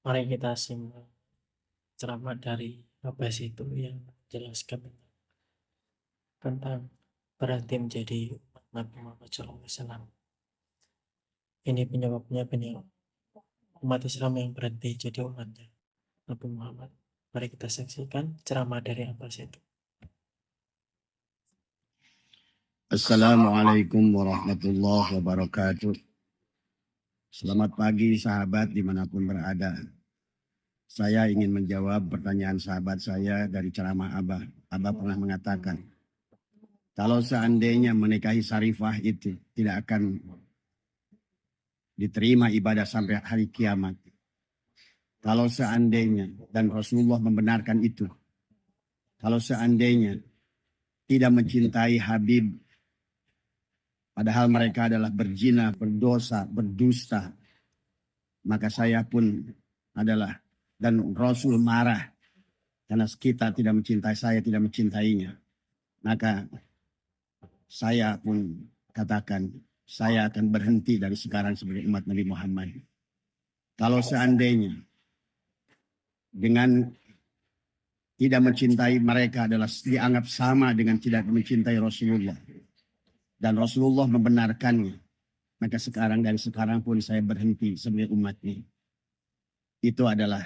Mari kita simak ceramah dari Abbas itu yang menjelaskan tentang berhenti menjadi umat Nabi Muhammad SAW. Ini penyebabnya banyak umat Islam yang berhenti jadi umatnya Nabi Muhammad. Mari kita saksikan ceramah dari Abbas itu. Assalamualaikum warahmatullahi wabarakatuh. Selamat pagi sahabat dimanapun berada. Saya ingin menjawab pertanyaan sahabat saya dari ceramah Abah. Abah pernah mengatakan, kalau seandainya menikahi Sarifah itu tidak akan diterima ibadah sampai hari kiamat. Kalau seandainya, dan Rasulullah membenarkan itu. Kalau seandainya tidak mencintai Habib, padahal mereka adalah berzina, berdosa, berdusta, maka saya pun adalah, dan Rasul marah karena kita tidak mencintai, saya tidak mencintainya. Maka saya pun katakan saya akan berhenti dari sekarang sebagai umat Nabi Muhammad. Kalau seandainya dengan tidak mencintai mereka adalah dianggap sama dengan tidak mencintai Rasulullah, dan Rasulullah membenarkannya, maka dari sekarang pun saya berhenti sebagai umatnya. Itu adalah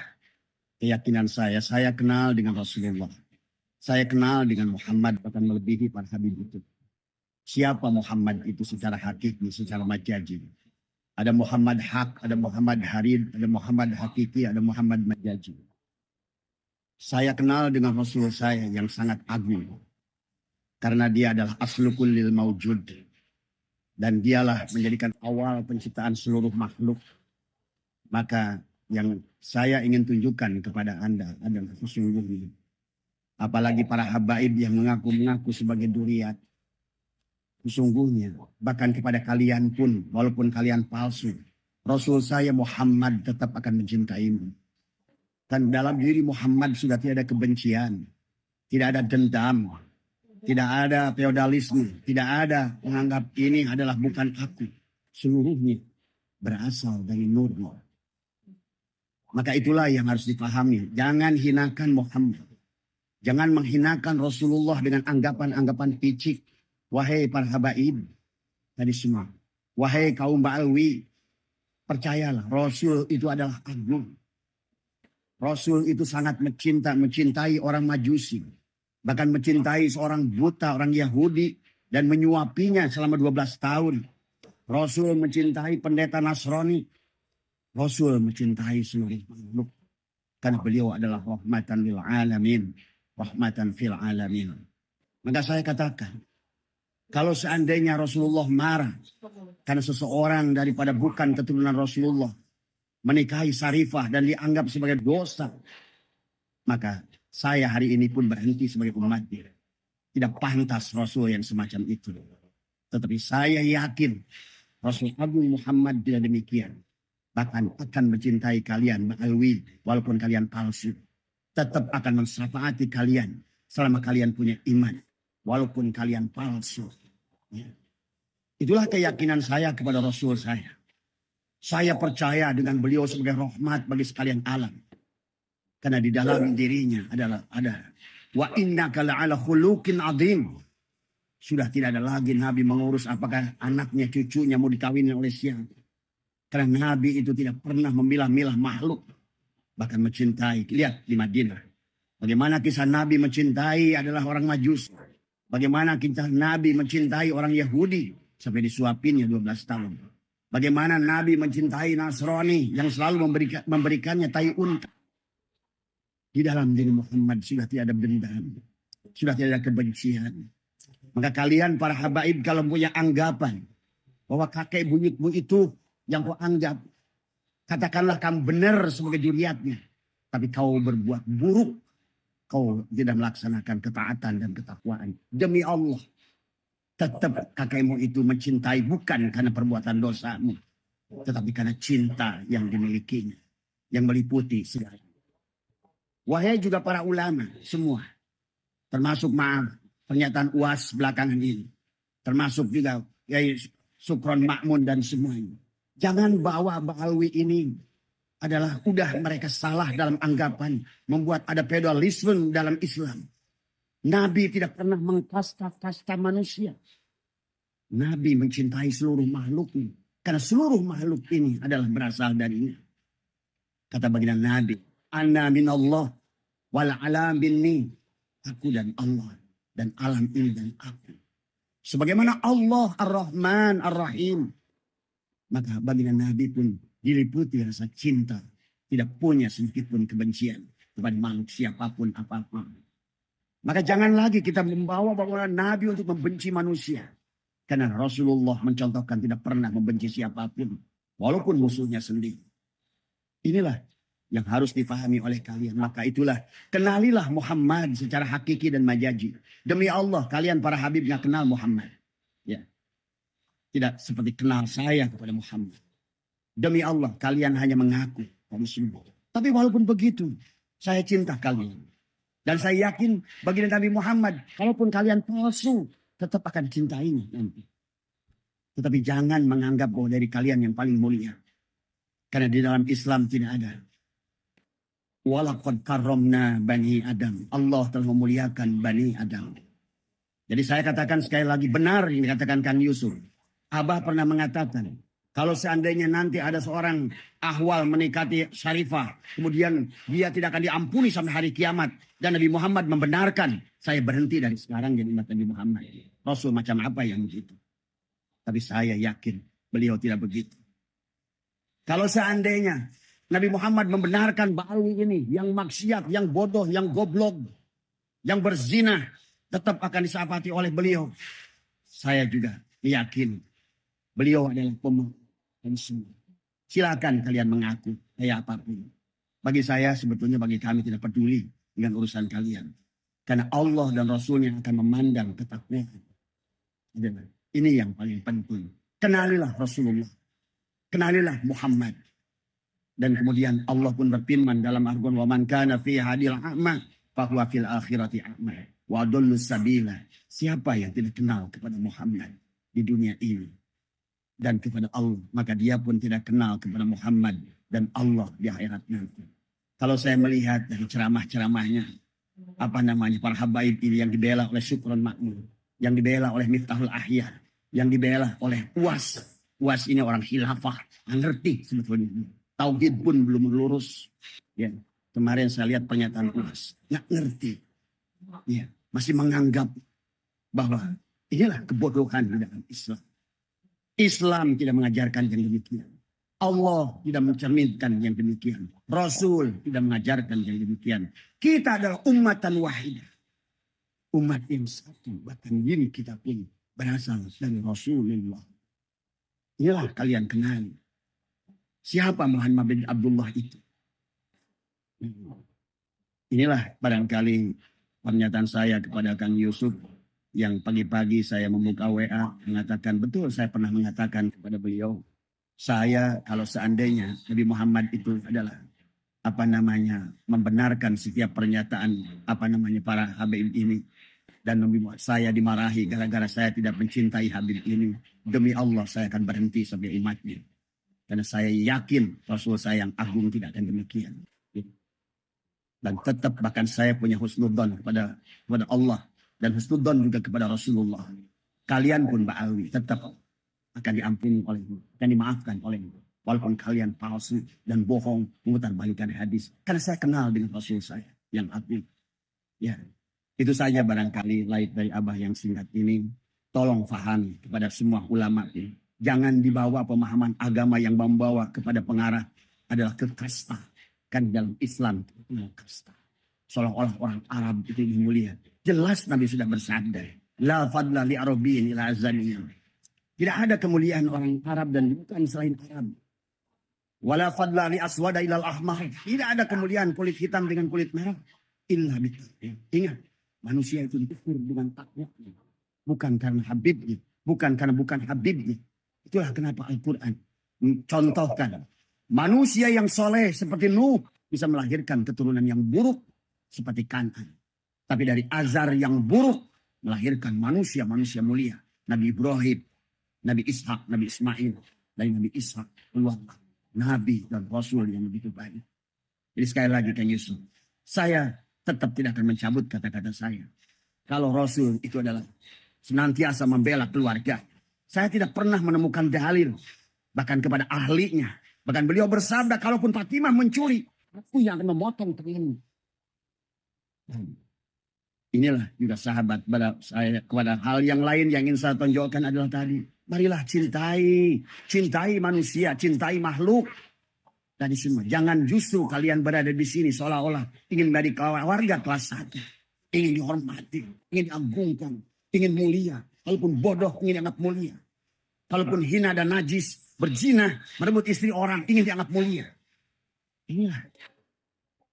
keyakinan saya. Saya kenal dengan Rasulullah. Saya kenal dengan Muhammad, bahkan melebihi para habib itu. Siapa Muhammad itu secara hakiki, secara majazi? Ada Muhammad hak, ada Muhammad harid, ada Muhammad hakiki, ada Muhammad majazi. Saya kenal dengan Rasul saya yang sangat agung. Karena dia adalah aslu kullil maujud. Dan dialah menjadikan awal penciptaan seluruh makhluk. Maka yang saya ingin tunjukkan kepada Anda adalah sesungguhnya. Apalagi para habaib yang mengaku-ngaku sebagai duriat. Sesungguhnya bahkan kepada kalian pun walaupun kalian palsu, Rasul saya Muhammad tetap akan mencintaimu. Dan dalam diri Muhammad sudah tidak ada kebencian, tidak ada dendam, tidak ada feodalisme, tidak ada menganggap ini adalah bukan aku. Seluruhnya berasal dari nurnya. Maka itulah yang harus dipahami. Jangan hinakan Muhammad. Jangan menghinakan Rasulullah dengan anggapan-anggapan picik. Wahai para habaib tadi semua. Wahai kaum Ba'alwi. Percayalah Rasul itu adalah agung. Rasul itu sangat mencintai orang Majusi. Bahkan mencintai seorang buta, orang Yahudi. Dan menyuapinya selama 12 tahun. Rasul mencintai pendeta Nasrani. Rasul mencintai seluruh makhluk. Karena beliau adalah rahmatan lil alamin. Rahmatan fil alamin. Maka saya katakan, kalau seandainya Rasulullah marah karena seseorang daripada bukan keturunan Rasulullah menikahi Sarifah dan dianggap sebagai dosa, maka saya hari ini pun berhenti sebagai umatnya. Tidak pantas Rasul yang semacam itu. Tetapi saya yakin Rasul Agung Muhammad tidak demikian. Bahkan akan mencintai kalian Ba'alwi walaupun kalian palsu. Tetap akan mensyafaati kalian selama kalian punya iman. Walaupun kalian palsu. Ya. Itulah keyakinan saya kepada Rasul saya. Saya percaya dengan beliau sebagai rahmat bagi sekalian alam. Karena di dalam dirinya ada. Wa innaka la'ala khuluqin azim. Sudah tidak ada lagi Nabi mengurus apakah anaknya, cucunya mau dikawin oleh siapa. Karena Nabi itu tidak pernah memilah-milah makhluk. Bahkan mencintai. Lihat di Madinah. Bagaimana kisah Nabi mencintai adalah orang Majus. Bagaimana kisah Nabi mencintai orang Yahudi. Sampai disuapinnya 12 tahun. Bagaimana Nabi mencintai Nasrani. Yang selalu memberikannya tai unta. Di dalam diri Muhammad sudah tidak ada dendam. Sudah tidak ada kebencian. Maka kalian para habaib kalau punya anggapan. Bahwa kakek buyutmu itu yang kau anggap. Katakanlah kamu benar sebagai juriatnya. Tapi kau berbuat buruk. Kau tidak melaksanakan ketaatan dan ketakwaan. Demi Allah. Tetap kakekmu itu mencintai bukan karena perbuatan dosamu. Tetapi karena cinta yang dimilikinya. Yang meliputi segala. Wahai juga para ulama semua. Termasuk pernyataan UAS belakangan ini. Termasuk juga Yai Sukron Makmun dan semuanya. Jangan bawa Ba'alwi ini adalah udah mereka salah dalam anggapan membuat ada feodalisme dalam Islam. Nabi tidak pernah mengkasta-kasta manusia. Nabi mencintai seluruh makhluknya. Karena seluruh makhluk ini adalah berasal darinya. Kata baginda Nabi, Ana minallah wal alam binni. Aku dan Allah. Dan alam ini dan aku. Sebagaimana Allah Ar-Rahman Ar-Rahim. Maka baginda Nabi pun diliputi rasa cinta. Tidak punya sedikit pun kebencian kepada makhluk siapapun apapun. Maka jangan lagi kita membawa bawaan Nabi untuk membenci manusia. Karena Rasulullah mencontohkan tidak pernah membenci siapapun. Walaupun musuhnya sendiri. Inilah yang harus difahami oleh kalian. Maka itulah, kenalilah Muhammad secara hakiki dan majazi. Demi Allah, kalian para habib nggak kenal Muhammad. Ya. Tidak seperti kenal saya kepada Muhammad. Demi Allah, kalian hanya mengaku kaum sembuh. Tapi walaupun begitu, saya cinta kalian. Dan saya yakin bagi Nabi Muhammad, kalaupun kalian palsu, tetap akan cintainya nanti. Tetapi jangan menganggap bahwa dari kalian yang paling mulia. Karena di dalam Islam tidak ada. Walaqad karramna bani Adam. Allah telah memuliakan bani Adam. Jadi saya katakan sekali lagi, benar yang dikatakan Kang Yusuf. Abah pernah mengatakan, kalau seandainya nanti ada seorang ahwal menikati Syarifah, kemudian dia tidak akan diampuni sampai hari kiamat, dan Nabi Muhammad membenarkan, saya berhenti dari sekarang jadi umat Nabi Muhammad. Rasul macam apa yang begitu? Tapi saya yakin beliau tidak begitu. Kalau seandainya Nabi Muhammad membenarkan Ba'alwi ini, yang maksiat, yang bodoh, yang goblok, yang berzina, tetap akan disapati oleh beliau. Saya juga yakin beliau adalah pemaaf. Silakan kalian mengaku kayak apapun. Bagi saya sebetulnya, bagi kami tidak peduli dengan urusan kalian. Karena Allah dan Rasulnya akan memandang ketakwaan. Ini yang paling penting. Kenalilah Rasulullah. Kenalilah Muhammad. Dan kemudian Allah pun berfirman dalam Al-Quran, wa man kana fi hadil a'ma fahuwa fil akhirati a'ma wa adallu sabila. Siapa yang tidak kenal kepada Muhammad di dunia ini dan kepada Allah, maka dia pun tidak kenal kepada Muhammad dan Allah di akhirat nanti. Kalau saya melihat dari ceramah-ceramahnya, para habaib ini yang dibela oleh Syukron Makmur, yang dibela oleh Miftahul Ahya, yang dibela oleh Uwas. Uwas ini orang khilafah, ngerti sebetulnya. Tauhid pun belum lurus. Ya, kemarin saya lihat pernyataan Uwas, nggak ngerti. Ya, masih menganggap bahwa inilah kebodohan di dalam Islam. Islam tidak mengajarkan yang demikian. Allah tidak mencerminkan yang demikian. Rasul tidak mengajarkan yang demikian. Kita adalah ummatan wahidah. Umat yang satu. Bahkan diri kita pun berasal dari Rasulullah. Inilah kalian kenali. Siapa Muhammad bin Abdullah itu? Inilah barangkali pernyataan saya kepada Kang Yusuf. Yang pagi-pagi saya membuka WA mengatakan, betul saya pernah mengatakan kepada beliau, saya kalau seandainya Nabi Muhammad itu adalah membenarkan setiap pernyataan para Habib ini, dan saya dimarahi gara-gara saya tidak mencintai Habib ini, demi Allah saya akan berhenti sebagai umatnya, karena saya yakin Rasul saya yang agung tidak akan demikian. Dan tetap bahkan saya punya husnudzon kepada Allah dan husnudzon juga kepada Rasulullah. Kalian pun Ba'alwi tetap akan diampuni olehmu, akan dimaafkan olehmu. Walaupun kalian palsu dan bohong memutarbalikkan hadis. Karena saya kenal dengan Rasul saya yang agung. Ya, itu saja barangkali lain dari Abah yang singkat ini. Tolong fahami kepada semua ulama ini. Jangan dibawa pemahaman agama yang membawa kepada pengarah adalah ke kasta. Kan dalam Islam itu kasta. Seolah-olah orang Arab itu mulia. Jelas Nabi sudah bersabda, la fadla li arabiyyin ila azaniyyin. Tidak ada kemuliaan orang Arab dan bukan selain Arab. Wala fadla li aswada ilal ahmar. Tidak ada kemuliaan kulit hitam dengan kulit merah. Illa bittaqwa. Ingat, manusia itu diukur dengan takwa. Bukan karena habibnya, bukan karena bukan habibnya. Itulah kenapa Al-Quran mencontohkan manusia yang soleh seperti Nuh bisa melahirkan keturunan yang buruk seperti Kan'an. Tapi dari azar yang buruk melahirkan manusia-manusia mulia. Nabi Ibrahim, Nabi Ishak, Nabi Ismail, dan Nabi Ishak keluar nabi dan rasul yang begitu banyak. Jadi sekali lagi Kang Yusuf, saya tetap tidak akan mencabut kata-kata saya. Kalau rasul itu adalah senantiasa membela keluarga. Saya tidak pernah menemukan dalil bahkan kepada ahlinya. Bahkan beliau bersabda, kalaupun Fatimah mencuri, aku yang akan memotong tanganmu. Inilah juga sahabat pada saya, kepada hal yang lain yang ingin saya tonjolkan adalah tadi. Marilah cintai manusia, cintai makhluk. Tadi semua, jangan justru kalian berada di sini seolah-olah ingin menjadi warga kelas 1. Ingin dihormati, ingin diagungkan, ingin mulia. Kalaupun bodoh, ingin dianggap mulia. Kalaupun hina dan najis, berzina, merebut istri orang, ingin dianggap mulia. Inilah.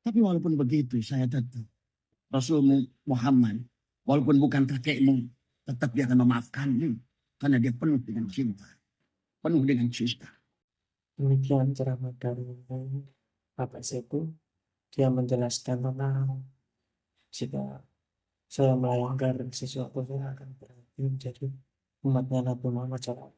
Tapi walaupun begitu, saya tetap Rasul Muhammad, walaupun bukan kakekmu, tetap dia akan memaafkanmu. Karena dia penuh dengan cinta. Penuh dengan cinta. Demikian ceramah dari Bapak Setu. Dia menjelaskan tentang jika saya melanggar sesuatu, saya akan berhenti menjadi umatnya Nabi Muhammad SAW.